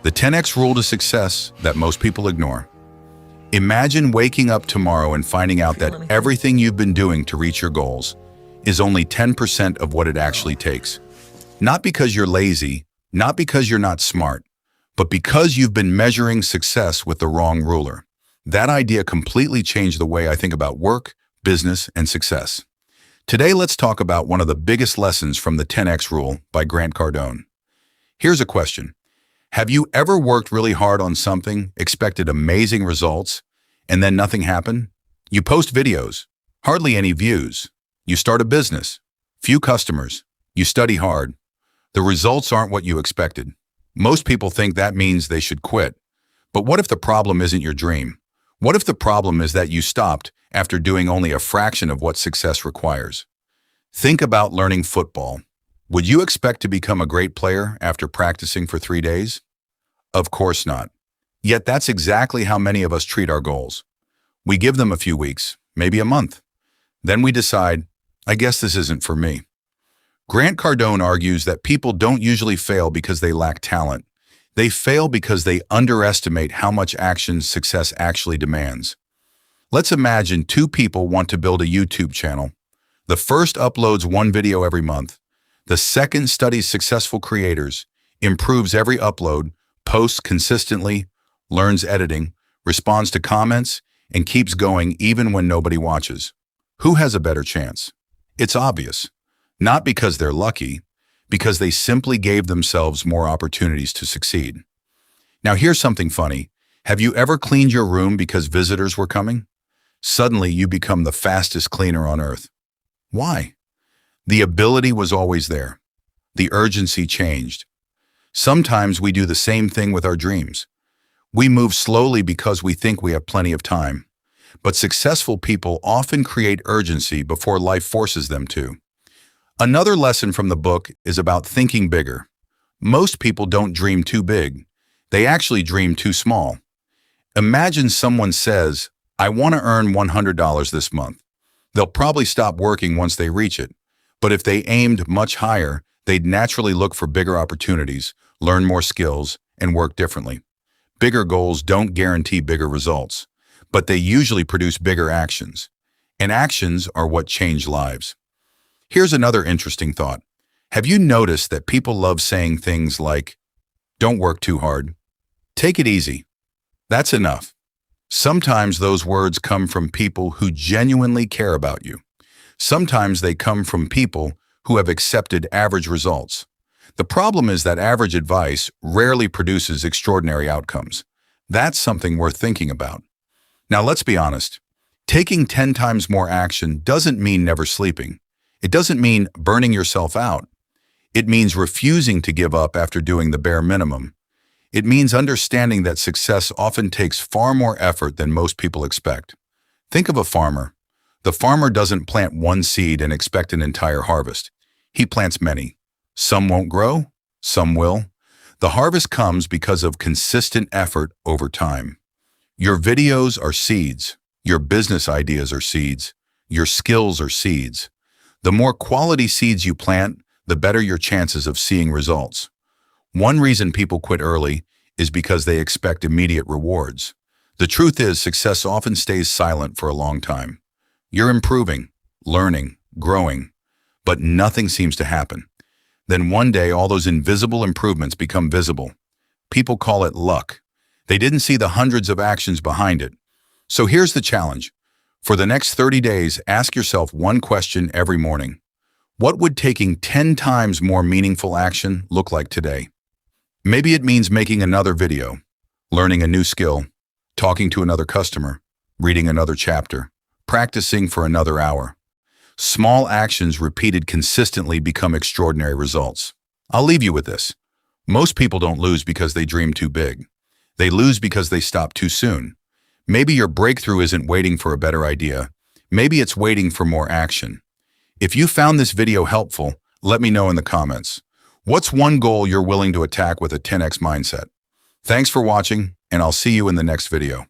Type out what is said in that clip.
The 10x rule to success that most people ignore. Imagine waking up tomorrow and finding out that everything you've been doing to reach your goals is only 10% of what it actually takes. Not because you're lazy, not because you're not smart, but because you've been measuring success with the wrong ruler. That idea completely changed the way I think about work, business, and success. Today, let's talk about one of the biggest lessons from the 10x rule by Grant Cardone. Here's a question. Have you ever worked really hard on something, expected amazing results, and then nothing happened? You post videos, hardly any views. You start a business, few customers. You study hard. The results aren't what you expected. Most people think that means they should quit. But what if the problem isn't your dream? What if the problem is that you stopped after doing only a fraction of what success requires? Think about learning football. Would you expect to become a great player after practicing for 3 days? Of course not. Yet that's exactly how many of us treat our goals. We give them a few weeks, maybe a month. Then we decide, I guess this isn't for me. Grant Cardone argues that people don't usually fail because they lack talent. They fail because they underestimate how much action success actually demands. Let's imagine two people want to build a YouTube channel. The first uploads one video every month. The second studies successful creators, improves every upload, posts consistently, learns editing, responds to comments, and keeps going even when nobody watches. Who has a better chance? It's obvious. Not because they're lucky, because they simply gave themselves more opportunities to succeed. Now here's something funny. Have you ever cleaned your room because visitors were coming? Suddenly you become the fastest cleaner on earth. Why? The ability was always there. The urgency changed. Sometimes we do the same thing with our dreams. We move slowly because we think we have plenty of time. But successful people often create urgency before life forces them to. Another lesson from the book is about thinking bigger. Most people don't dream too big. They actually dream too small. Imagine someone says, I want to earn $100 this month. They'll probably stop working once they reach it. But if they aimed much higher, they'd naturally look for bigger opportunities, learn more skills, and work differently. Bigger goals don't guarantee bigger results, but they usually produce bigger actions. And actions are what change lives. Here's another interesting thought. Have you noticed that people love saying things like, don't work too hard, take it easy? That's enough. Sometimes those words come from people who genuinely care about you. Sometimes they come from people who have accepted average results. The problem is that average advice rarely produces extraordinary outcomes. That's something worth thinking about. Now let's be honest. Taking 10 times more action doesn't mean never sleeping. It doesn't mean burning yourself out. It means refusing to give up after doing the bare minimum. It means understanding that success often takes far more effort than most people expect. Think of a farmer. The farmer doesn't plant one seed and expect an entire harvest. He plants many. Some won't grow, some will. The harvest comes because of consistent effort over time. Your videos are seeds. Your business ideas are seeds. Your skills are seeds. The more quality seeds you plant, the better your chances of seeing results. One reason people quit early is because they expect immediate rewards. The truth is, success often stays silent for a long time. You're improving, learning, growing, but nothing seems to happen. Then one day, all those invisible improvements become visible. People call it luck. They didn't see the hundreds of actions behind it. So here's the challenge. For the next 30 days, ask yourself one question every morning. What would taking 10 times more meaningful action look like today? Maybe it means making another video, learning a new skill, talking to another customer, reading another chapter, practicing for another hour. Small actions repeated consistently become extraordinary results. I'll leave you with this. Most people don't lose because they dream too big. They lose because they stop too soon. Maybe your breakthrough isn't waiting for a better idea. Maybe it's waiting for more action. If you found this video helpful, let me know in the comments. What's one goal you're willing to attack with a 10x mindset? Thanks for watching, and I'll see you in the next video.